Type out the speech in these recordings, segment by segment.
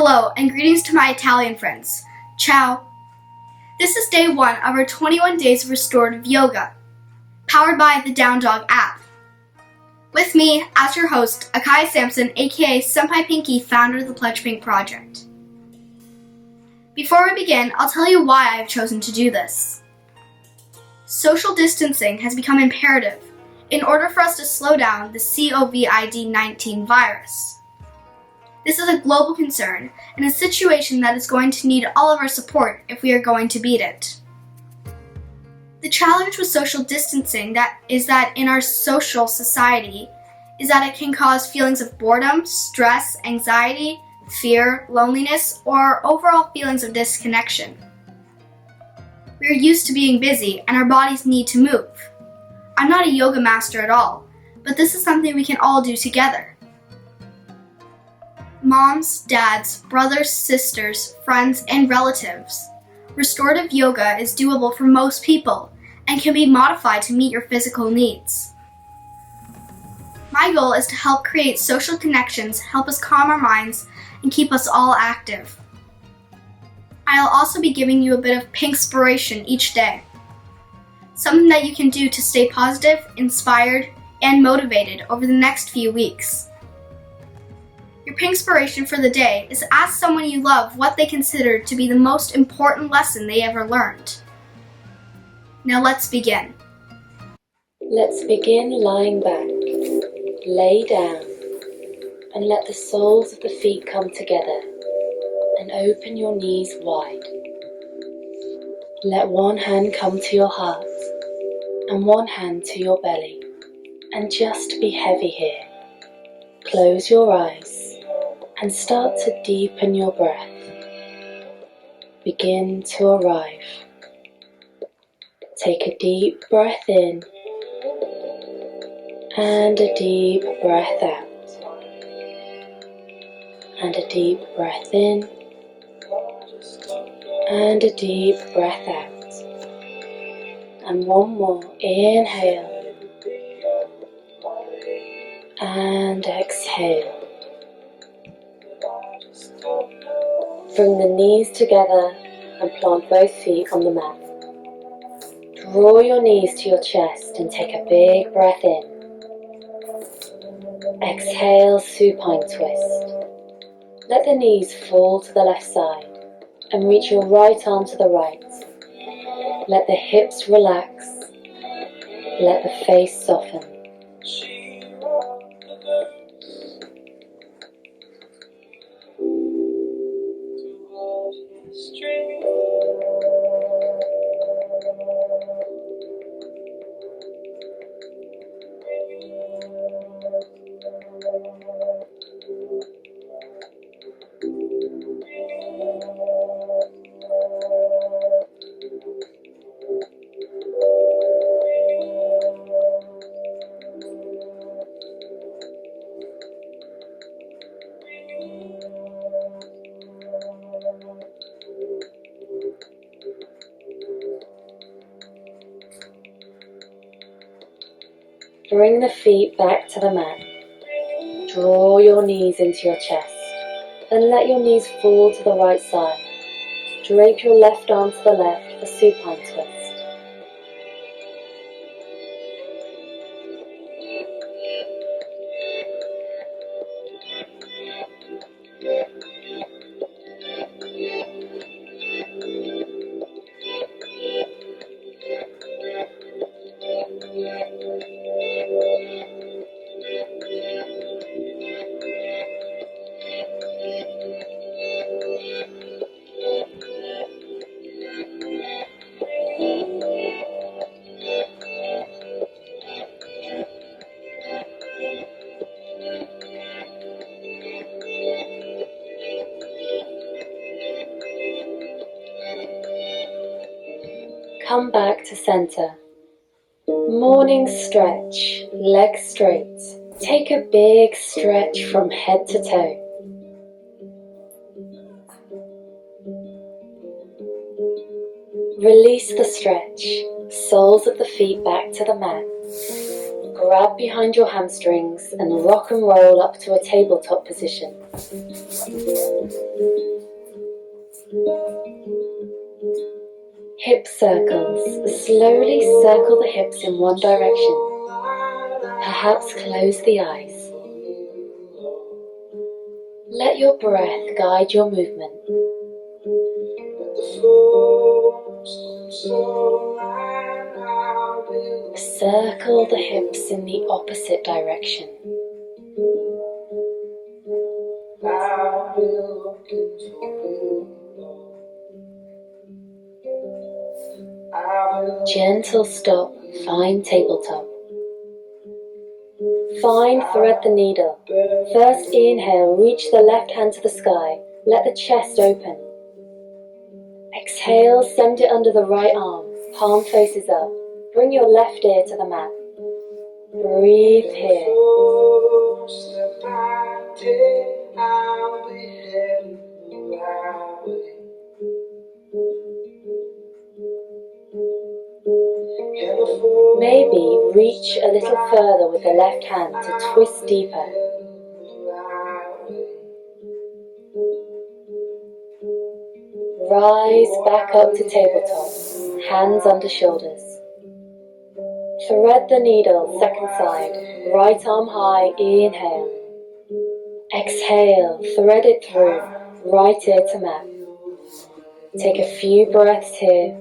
Hello, and greetings to my Italian friends. Ciao. This is day 1 of our 21 Days of Restorative Yoga, powered by the Down Dog app. With me, as your host, Eccaia Sampson, aka Sempai Pink-E, founder of the PLEDGEPINK project. Before we begin, I'll tell you why I have chosen to do this. Social distancing has become imperative in order for us to slow down the COVID-19 virus. This is a global concern and a situation that is going to need all of our support if we are going to beat it. The challenge with social distancing is that in our social society is that it can cause feelings of boredom, stress, anxiety, fear, loneliness, or overall feelings of disconnection. We are used to being busy and our bodies need to move. I'm not a yoga master at all, but this is something we can all do together. Moms, dads, brothers, sisters, friends, and relatives. Restorative yoga is doable for most people and can be modified to meet your physical needs. My goal is to help create social connections, help us calm our minds, and keep us all active. I'll also be giving you a bit of pink-spiration each day. Something that you can do to stay positive, inspired, and motivated over the next few weeks. Your pink-spiration for the day is ask someone you love what they consider to be the most important lesson they ever learned. Now let's begin. Let's begin lying back. Lay down and let the soles of the feet come together and open your knees wide. Let one hand come to your heart and one hand to your belly, and just be heavy here. Close your eyes and start to deepen your breath. Begin to arrive. Take a deep breath in and a deep breath out. And a deep breath in and a deep breath out. And one more. Inhale and exhale. Bring the knees together and plant both feet on the mat. Draw your knees to your chest and take a big breath in. Exhale, supine twist. Let the knees fall to the left side and reach your right arm to the right. Let the hips relax. Let the face soften. Bring the feet back to the mat. Draw your knees into your chest. Then let your knees fall to the right side. Drape your left arm to the left for supine twist. Come back to center. Morning stretch, legs straight. Take a big stretch from head to toe. Release the stretch, soles of the feet back to the mat. Grab behind your hamstrings and rock and roll up to a tabletop position. Hip circles. Slowly circle the hips in one direction. Perhaps close the eyes. Let your breath guide your movement. Circle the hips in the opposite direction. Gentle stop, fine tabletop. Fine thread the needle. First inhale, reach the left hand to the sky. Let the chest open. Exhale, send it under the right arm. Palm faces up. Bring your left ear to the mat. Breathe here. Maybe reach a little further with the left hand to twist deeper. Rise back up to tabletop, hands under shoulders. Thread the needle, second side, right arm high, inhale. Exhale, thread it through, right ear to mat. Take a few breaths here.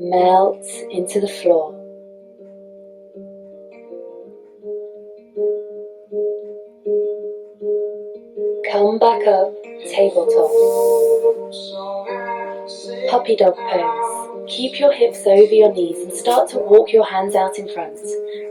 Melt into the floor. Come back up, tabletop. Puppy dog pose. Keep your hips over your knees and start to walk your hands out in front.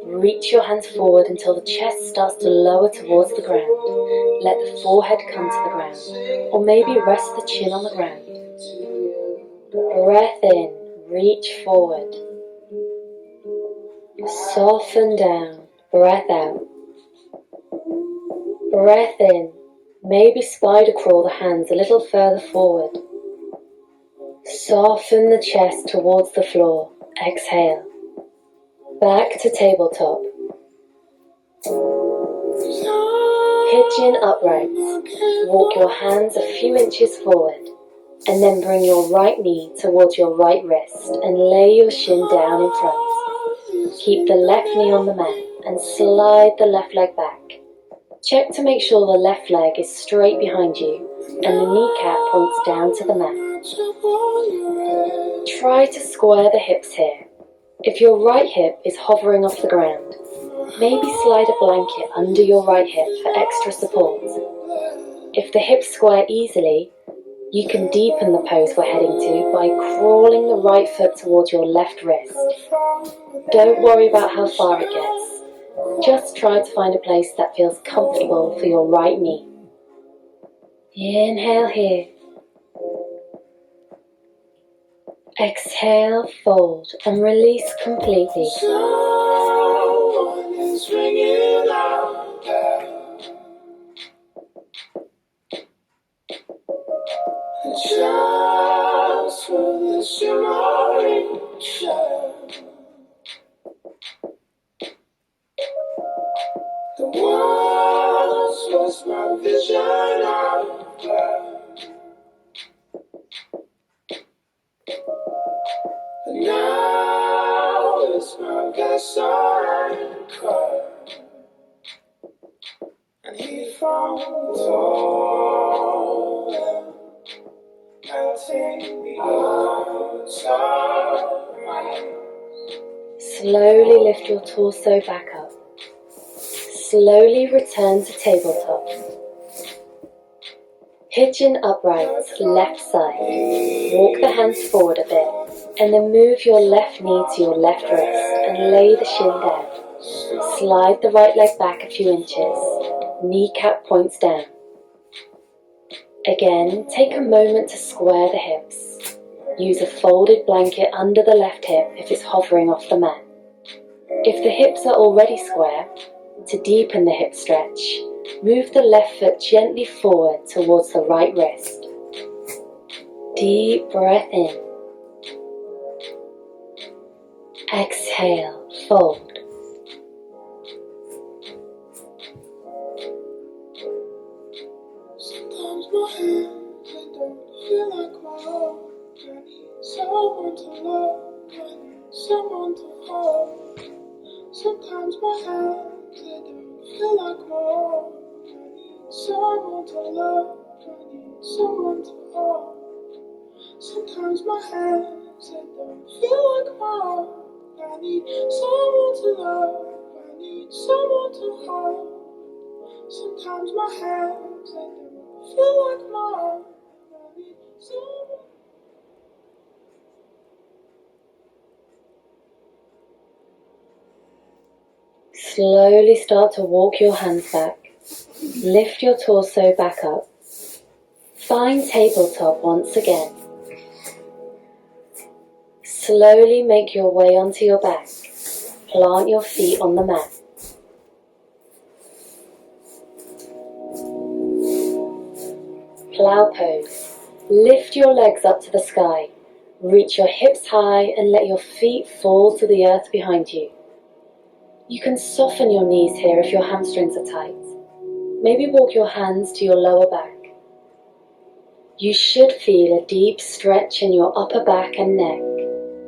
Reach your hands forward until the chest starts to lower towards the ground. Let the forehead come to the ground, or maybe rest the chin on the ground. Breath in, reach forward. Soften down, breath out. Breath in, maybe spider crawl the hands a little further forward. Soften the chest towards the floor, exhale. Back to tabletop. Pigeon uprights. Walk your hands a few inches forward, and then bring your right knee towards your right wrist and lay your shin down in front. Keep the left knee on the mat and slide the left leg back. Check to make sure the left leg is straight behind you and the kneecap points down to the mat. Try to square the hips here. If your right hip is hovering off the ground, maybe slide a blanket under your right hip for extra support. If the hips square easily, you can deepen the pose we're heading to by crawling the right foot towards your left wrist. Don't worry about how far it gets. Just try to find a place that feels comfortable for your right knee. Inhale here. Exhale, fold, and release completely. Someone is ringing out there. Just for the shimmering shadow. The world was my vision out there. And now it's my vessel and cry. And he found all melting the outside. Slowly lift your torso back up. Slowly return to tabletop. Pigeon uprights, left side. Walk the hands forward a bit, and then move your left knee to your left wrist and lay the shin down. Slide the right leg back a few inches. Kneecap points down. Again, take a moment to square the hips. Use a folded blanket under the left hip if it's hovering off the mat. If the hips are already square, to deepen the hip stretch, move the left foot gently forward towards the right wrist. Deep breath in. Exhale, fold. Sometimes my hands, they don't feel like my own. I need someone to love, I need someone to hold. Sometimes my hands, they don't feel like my own. I need someone to love, I need someone to hold. Sometimes my hands, they don't feel like my own. I need someone to love, I need someone to hold. Sometimes my hands, they don't feel like my own. I need someone. Slowly start to walk your hands back. Lift your torso back up. Find tabletop once again. Slowly make your way onto your back. Plant your feet on the mat. Plow pose. Lift your legs up to the sky. Reach your hips high and let your feet fall to the earth behind you. You can soften your knees here if your hamstrings are tight. Maybe walk your hands to your lower back. You should feel a deep stretch in your upper back and neck,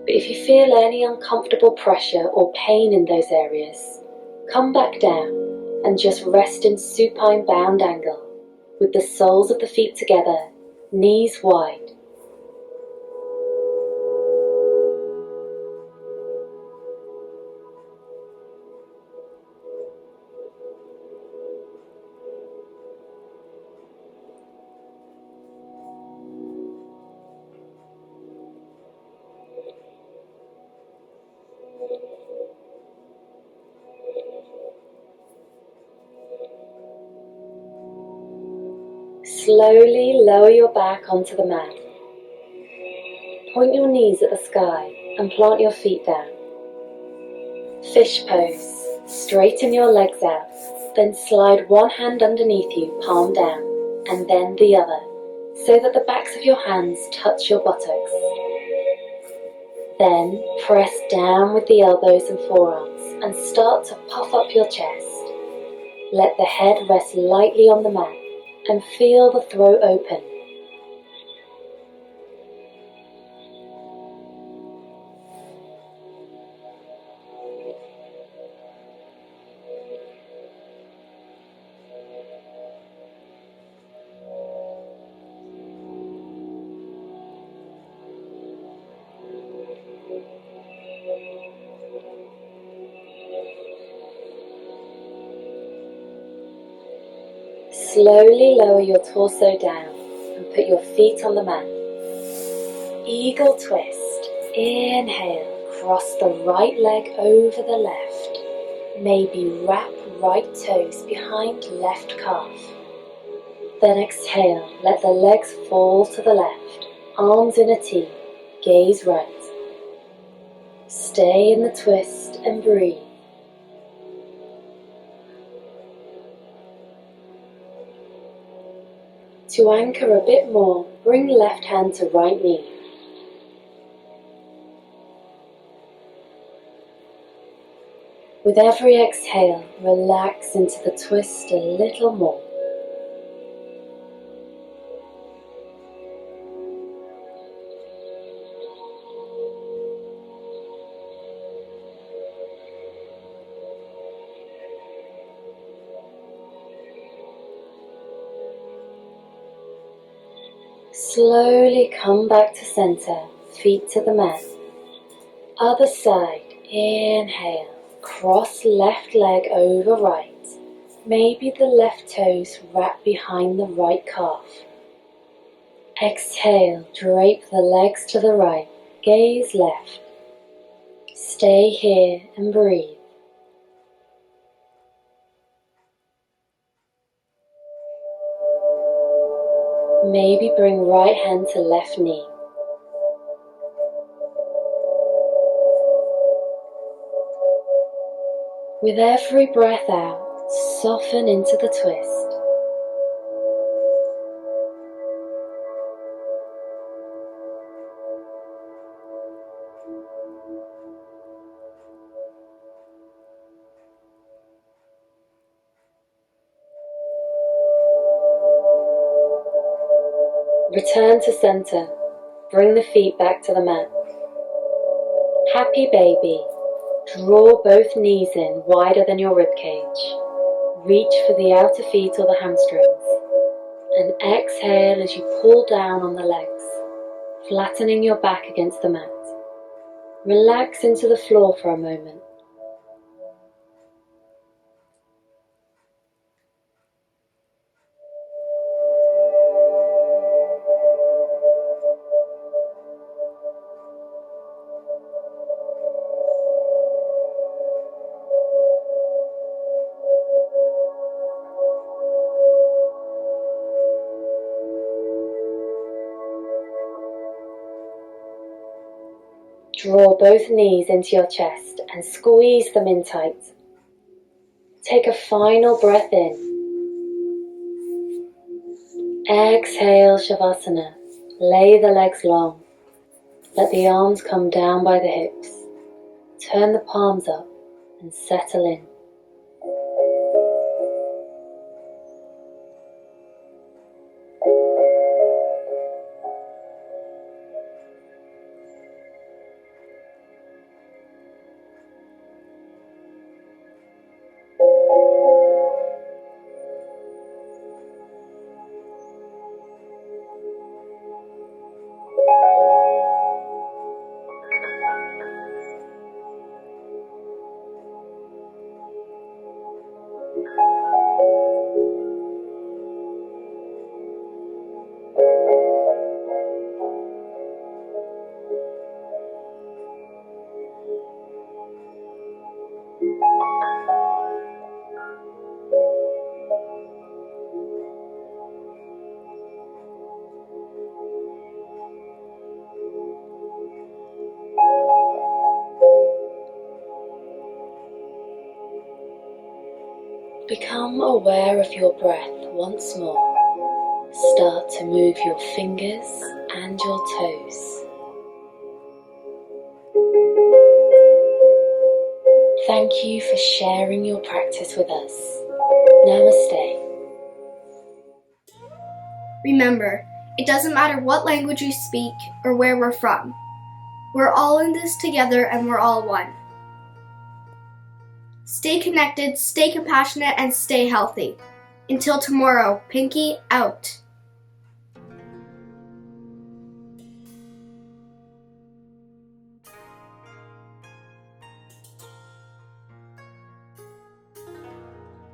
but if you feel any uncomfortable pressure or pain in those areas, come back down and just rest in supine bound angle, with the soles of the feet together, knees wide. Slowly lower your back onto the mat. Point your knees at the sky and plant your feet down. Fish pose. Straighten your legs out, then slide one hand underneath you, palm down, and then the other, so that the backs of your hands touch your buttocks. Then press down with the elbows and forearms and start to puff up your chest. Let the head rest lightly on the mat and feel the throat open. Slowly lower your torso down and put your feet on the mat. Eagle twist. Inhale, cross the right leg over the left. Maybe wrap right toes behind left calf. Then exhale, let the legs fall to the left, arms in a T, gaze right. Stay in the twist and breathe. To anchor a bit more, bring left hand to right knee. With every exhale, relax into the twist a little more. Slowly come back to center, feet to the mat. Other side, inhale, cross left leg over right. Maybe the left toes wrap behind the right calf. Exhale, drape the legs to the right, gaze left. Stay here and breathe. Maybe bring right hand to left knee. With every breath out, Soften into the twist. Return to center. Bring the feet back to the mat. Happy baby. Draw both knees in wider than your ribcage. Reach for the outer feet or the hamstrings. And exhale as you pull down on the legs, flattening your back against the mat. Relax into the floor for a moment. Draw both knees into your chest and squeeze them in tight. Take a final breath in. Exhale Shavasana. Lay the legs long. Let the arms come down by the hips. Turn the palms up and settle in. Become aware of your breath once more. Start to move your fingers and your toes. Thank you for sharing your practice with us. Namaste. Remember, it doesn't matter what language we speak or where we're from. We're all in this together and we're all one. Stay connected, stay compassionate, and stay healthy. Until tomorrow, Pinky out.